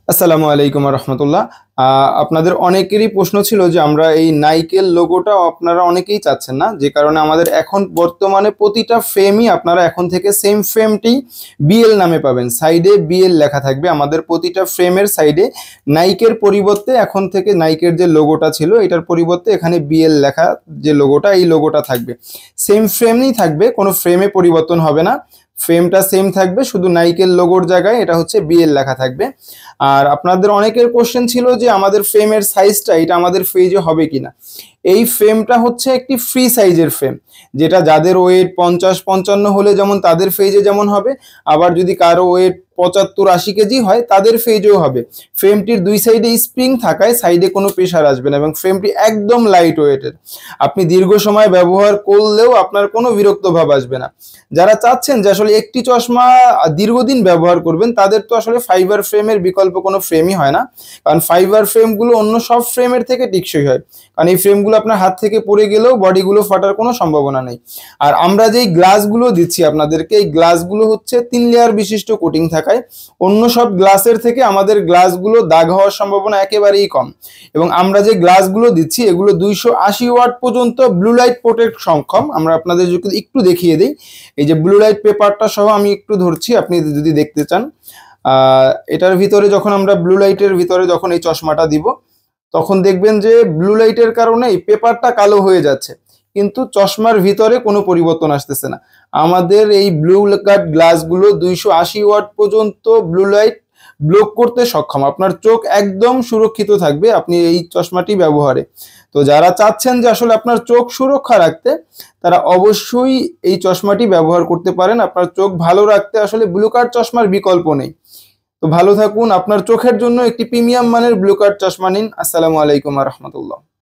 আসসালামু আলাইকুম রহমতুল্লাহ। আপনাদের অনেকেরই প্রশ্ন ছিল যে আমরা এই নাইকের লোগোটা আপনারা অনেকেই চাচ্ছেন না, যে কারণে আমাদের এখন বর্তমানে প্রতিটা ফ্রেমই আপনারা এখন থেকে সেম ফ্রেমটি বিএল নামে পাবেন। সাইডে বিএল লেখা থাকবে আমাদের প্রতিটা ফ্রেমের সাইডে। নাইকের পরিবর্তে এখন থেকে নাইকের যে লোগোটা ছিল এটার পরিবর্তে এখানে বিএল লেখা যে লোগোটা, এই লোগোটা থাকবে। সেম ফ্রেমই থাকবে, কোনো ফ্রেমে পরিবর্তন হবে না, ফ্রেমটা সেম থাকবে, শুধু নাইকের লোগোর জায়গায় এটা হচ্ছে বিএল লেখা থাকবে। আর আপনাদের অনেকের কোশ্চেন ছিল যে আমাদের ফ্রেমের সাইজটা এটা আমাদের পেজে হবে কিনা। এই ফ্রেমটা হচ্ছে একটি ফ্রি সাইজের ফ্রেম, যেটা যাদের ওয়েট 50-55 হলে যেমন তাদের পেজে যেমন হবে, আবার যদি কারো ওয়েট 75-80 কেজি হয় তাদের পেজেও হবে। ফ্রেমটির দুই সাইডে স্প্রিং থাকায় সাইডে কোনো প্রেশার আসবে না এবং ফ্রেমটি একদম লাইট ওয়েটের। আপনি দীর্ঘ সময় ব্যবহার করলেও আপনার কোনো বিরক্ত ভাব আসবে না। যারা চাচ্ছেন যে আসলে একটি চশমা দীর্ঘদিন ব্যবহার করবেন তাদের তো আসলে ফাইবার ফ্রেমের বিকল্প কোনো ফ্রেমই হয় না, কারণ ফাইবার ফ্রেমগুলো অন্য সব ফ্রেমের থেকে টেকসই হয়, কারণ এই ফ্রেমগুলো আপনার হাত থেকে পড়ে গেলেও বডিগুলো ফাটার কোনো সম্ভাবনা নেই। আর আমরা যেই গ্লাসগুলো দিচ্ছি আপনাদেরকে, এই গ্লাসগুলো হচ্ছে 3 লেয়ার বিশিষ্ট কোটিং থাকায় অন্য সব গ্লাসের থেকে আমাদের গ্লাসগুলো দাগ হওয়ার সম্ভাবনা একেবারেই কম। এবং আমরা যে গ্লাসগুলো দিচ্ছি এগুলো 280 ওয়াট পর্যন্ত ব্লু লাইট প্রোটেক্ট সক্ষম। আমরা আপনাদের যদি একটু দেখিয়ে দিই, এই যে ব্লু লাইট পেপারটা সহ আমি একটু ধরছি, আপনি যদি দেখতে চান। এটার ভিতরে যখন আমরা ব্লু লাইটের ভিতরে যখন এই চশমাটা দিব তখন দেখবেন যে ব্লু লাইটের কারণে এই পেপারটা কালো হয়ে যাচ্ছে, কিন্তু চশমার ভিতরে কোনো পরিবর্তন আসতেছে না। আমাদের এই ব্লু কাট গ্লাসগুলো 280 ওয়াট পর্যন্ত ব্লু লাইট ব্লক করতে সক্ষম। আপনার চোখ একদম সুরক্ষিত থাকবে আপনি এই চশমাটি ব্যবহারে। তো যারা চাচ্ছেন যে আসলে আপনার চোখ সুরক্ষা রাখতে, তারা অবশ্যই এই চশমাটি ব্যবহার করতে পারেন। আপনার চোখ ভালো রাখতে আসলে ব্লু কাট চশমার বিকল্প নেই। তো ভালো থাকুন, আপনার চোখের জন্য একটি প্রিমিয়াম মানের ব্লু কাট চশমা নিন। আসসালামু আলাইকুম রহমতুল্লাহ।